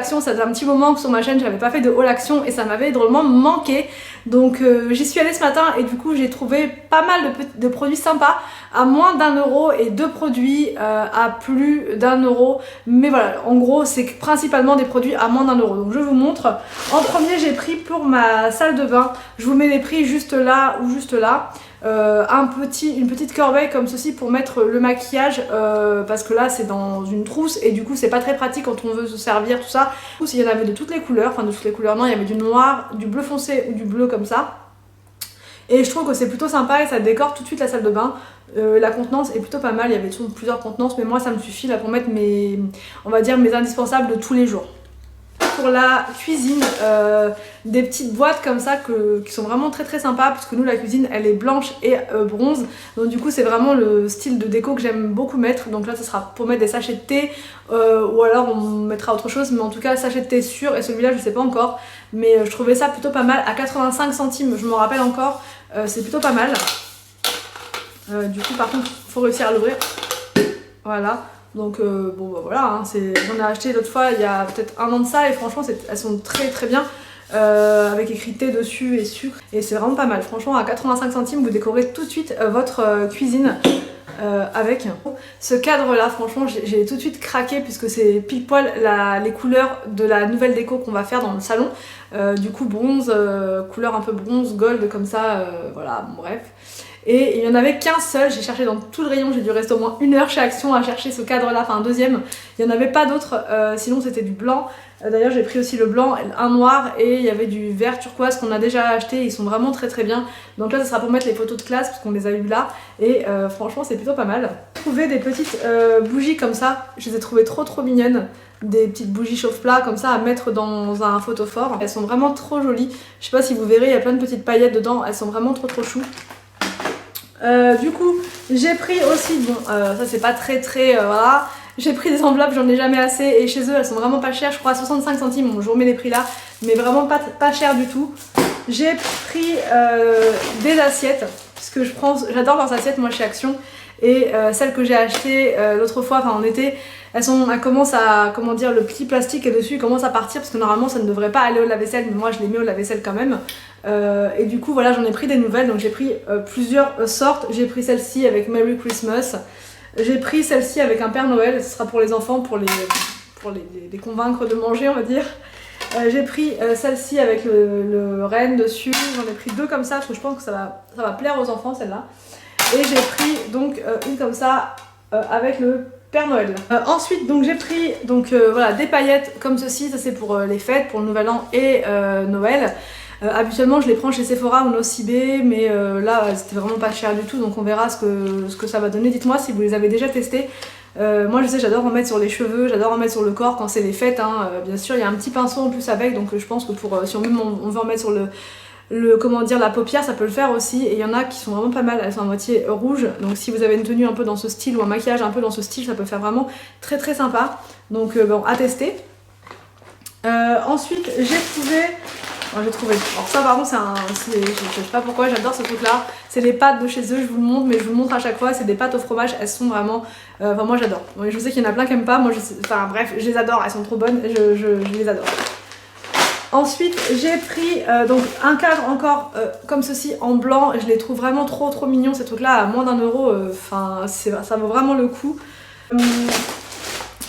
action. Ça faisait un petit moment que sur ma chaîne j'avais pas fait de haul action et ça m'avait drôlement manqué. Donc j'y suis allée ce matin et du coup j'ai trouvé pas mal de produits sympas à moins d'1 € et 2 produits à plus d'1 €. Mais voilà, en gros c'est principalement des produits à moins d'1 €. Donc je vous montre. En premier j'ai pris pour ma salle de bain, je vous mets les prix juste là ou juste là. Une petite corbeille comme ceci pour mettre le maquillage parce que là c'est dans une trousse et du coup c'est pas très pratique quand on veut se servir tout ça. Il y en avait de toutes les couleurs, enfin de toutes les couleurs non, il y avait du noir, du bleu foncé ou du bleu comme ça. Et je trouve que c'est plutôt sympa et ça décore tout de suite la salle de bain. La contenance est plutôt pas mal, il y avait toujours plusieurs contenances mais moi ça me suffit là pour mettre on va dire mes indispensables de tous les jours. Pour la cuisine, des petites boîtes comme ça qui sont vraiment très sympas parce que nous la cuisine elle est blanche et bronze, donc du coup c'est vraiment le style de déco que j'aime beaucoup mettre. Donc là ça sera pour mettre des sachets de thé ou alors on mettra autre chose, mais en tout cas sachet de thé sûr, et celui-là je sais pas encore, mais je trouvais ça plutôt pas mal à 85 centimes, je m'en rappelle encore, c'est plutôt pas mal. Du coup par contre il faut réussir à l'ouvrir, voilà. Donc bon bah voilà, hein, j'en ai acheté l'autre fois il y a peut-être 1 an de ça et franchement elles sont très bien, avec écrit thé dessus et sucre, et c'est vraiment pas mal. Franchement à 85 centimes vous décorez tout de suite votre cuisine avec. Ce cadre là franchement j'ai tout de suite craqué puisque c'est pile poil les couleurs de la nouvelle déco qu'on va faire dans le salon. Du coup bronze, couleur un peu bronze, gold comme ça, voilà bon, bref. Et il n'y en avait qu'un seul, j'ai cherché dans tout le rayon, j'ai dû rester au moins 1 heure chez Action à chercher ce cadre là, enfin un deuxième. Il n'y en avait pas d'autres, sinon c'était du blanc. D'ailleurs j'ai pris aussi le blanc, un noir, et il y avait du vert turquoise qu'on a déjà acheté, ils sont vraiment très bien. Donc là ça sera pour mettre les photos de classe parce qu'on les a eu là, et franchement c'est plutôt pas mal. J'ai trouvé des petites bougies comme ça, je les ai trouvées trop mignonnes. Des petites bougies chauffe-plat comme ça à mettre dans un photophore. Elles sont vraiment trop jolies, je sais pas si vous verrez, il y a plein de petites paillettes dedans, elles sont vraiment trop chou. Du coup j'ai pris aussi, bon ça c'est pas très voilà, j'ai pris des enveloppes, j'en ai jamais assez, et chez eux elles sont vraiment pas chères, je crois à 65 centimes, bon je vous remets les prix là, mais vraiment pas cher du tout. J'ai pris des assiettes, puisque j'adore leurs assiettes moi chez Action, et celles que j'ai achetées l'autre fois, enfin en été, elles commencent à, comment dire, le petit plastique est dessus, il commence à partir parce que normalement ça ne devrait pas aller au lave-vaisselle, mais moi je les mets au lave-vaisselle quand même. Et du coup voilà, j'en ai pris des nouvelles, donc j'ai pris plusieurs sortes. J'ai pris celle-ci avec Merry Christmas, j'ai pris celle-ci avec un Père Noël, ce sera pour les enfants, pour les convaincre de manger on va dire. J'ai pris celle-ci avec le renne dessus, j'en ai pris 2 comme ça parce que je pense que ça va plaire aux enfants celle-là. Et j'ai pris donc une comme ça avec le Père Noël. Ensuite donc j'ai pris voilà, des paillettes comme ceci, ça c'est pour les fêtes, pour le nouvel an et Noël. Habituellement je les prends chez Sephora ou Nocibé, mais là c'était vraiment pas cher du tout, donc on verra ce que ça va donner. Dites moi si vous les avez déjà testés. Moi je sais, j'adore en mettre sur les cheveux, j'adore en mettre sur le corps quand c'est les fêtes, hein. Bien sûr il y a un petit pinceau en plus avec, donc je pense que si on veut en mettre sur comment dire, la paupière, ça peut le faire aussi. Et il y en a qui sont vraiment pas mal, elles sont à moitié rouges, donc si vous avez une tenue un peu dans ce style ou un maquillage un peu dans ce style, ça peut faire vraiment très sympa, donc bon, à tester. Ensuite j'ai trouvé, alors ça par contre je sais pas pourquoi j'adore ce truc là, c'est les pâtes de chez eux, je vous le montre, mais je vous le montre à chaque fois, c'est des pâtes au fromage, elles sont vraiment, enfin moi j'adore. Je sais qu'il y en a plein qui aiment pas, moi enfin bref, je les adore, elles sont trop bonnes, je les adore. Ensuite j'ai pris donc un cadre encore comme ceci en blanc, je les trouve vraiment trop mignons ces trucs là, à moins d'1 €, enfin ça vaut vraiment le coup.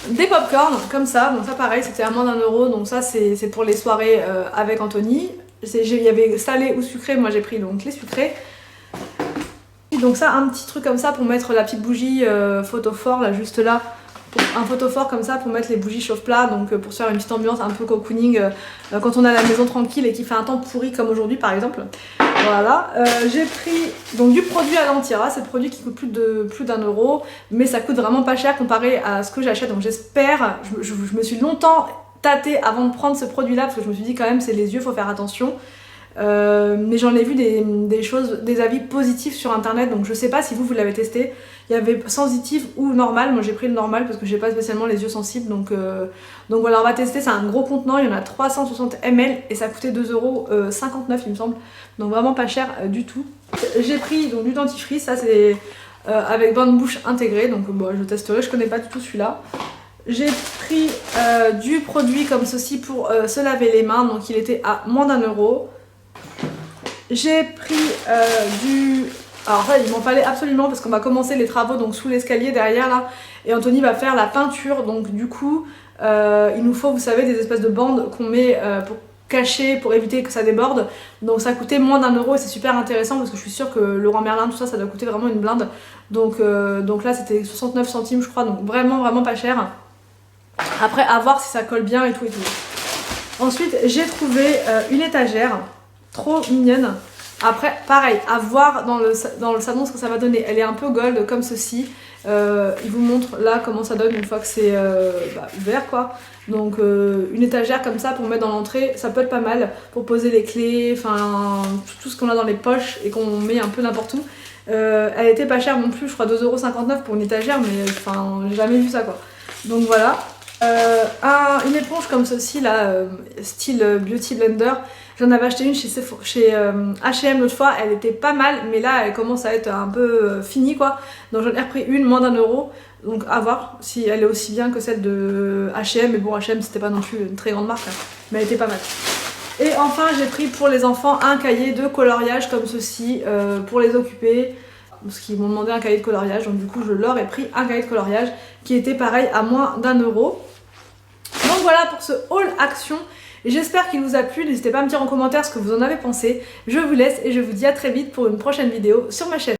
Des popcorn comme ça, donc ça pareil c'était à moins d'1 €, donc ça c'est pour les soirées avec Anthony. Il y avait salé ou sucré, moi j'ai pris donc les sucrés. Donc ça, un petit truc comme ça pour mettre la petite bougie photophore là, juste là, un photophore comme ça pour mettre les bougies chauffe-plat, donc pour se faire une petite ambiance un peu cocooning quand on a la maison tranquille et qu'il fait un temps pourri comme aujourd'hui par exemple. Voilà, j'ai pris donc du produit à l'Antira, c'est le produit qui coûte plus d'1 €, mais ça coûte vraiment pas cher comparé à ce que j'achète, donc j'espère, je me suis longtemps tâtée avant de prendre ce produit là parce que je me suis dit quand même c'est les yeux, faut faire attention. Mais j'en ai vu des avis positifs sur internet, donc je sais pas si vous l'avez testé. Il y avait sensitif ou normal, moi j'ai pris le normal parce que j'ai pas spécialement les yeux sensibles, donc voilà, on va tester. C'est un gros contenant, il y en a 360 ml et ça coûtait 2,59 € il me semble, donc vraiment pas cher du tout. J'ai pris donc du dentifrice, ça c'est avec bain de bouche intégré, donc bon, je testerai, je connais pas du tout celui-là. J'ai pris du produit comme ceci pour se laver les mains, donc il était à moins d'1 €. J'ai pris du... Alors ça, il m'en fallait absolument parce qu'on va commencer les travaux donc sous l'escalier derrière là. Et Anthony va faire la peinture, donc du coup, il nous faut, vous savez, des espèces de bandes qu'on met pour cacher, pour éviter que ça déborde. Donc ça coûtait moins d'1 € et c'est super intéressant parce que je suis sûre que Leroy Merlin, tout ça, ça doit coûter vraiment une blinde. Donc là, c'était 69 centimes, je crois, donc vraiment pas cher. Après, à voir si ça colle bien et tout. Ensuite, j'ai trouvé une étagère trop mignonne. Après, pareil, à voir dans le salon ce que ça va donner. Elle est un peu gold comme ceci. Il vous montre là comment ça donne une fois que c'est ouvert quoi. Donc une étagère comme ça pour mettre dans l'entrée, ça peut être pas mal pour poser les clés, enfin tout ce qu'on a dans les poches et qu'on met un peu n'importe où. Elle était pas chère non plus, je crois 2,59 € pour une étagère, mais enfin j'ai jamais vu ça quoi. Donc voilà. Une éponge comme ceci là, style Beauty Blender. J'en avais acheté une chez H&M l'autre fois, elle était pas mal, mais là elle commence à être un peu finie quoi. Donc j'en ai repris une, moins d'1 €. Donc à voir si elle est aussi bien que celle de H&M. Mais bon, H&M c'était pas non plus une très grande marque, hein, mais elle était pas mal. Et enfin j'ai pris pour les enfants un cahier de coloriage comme ceci pour les occuper. Parce qu'ils m'ont demandé un cahier de coloriage, donc du coup je leur ai pris un cahier de coloriage qui était pareil à moins d'1 €. Donc voilà pour ce haul action. J'espère qu'il vous a plu, n'hésitez pas à me dire en commentaire ce que vous en avez pensé. Je vous laisse et je vous dis à très vite pour une prochaine vidéo sur ma chaîne.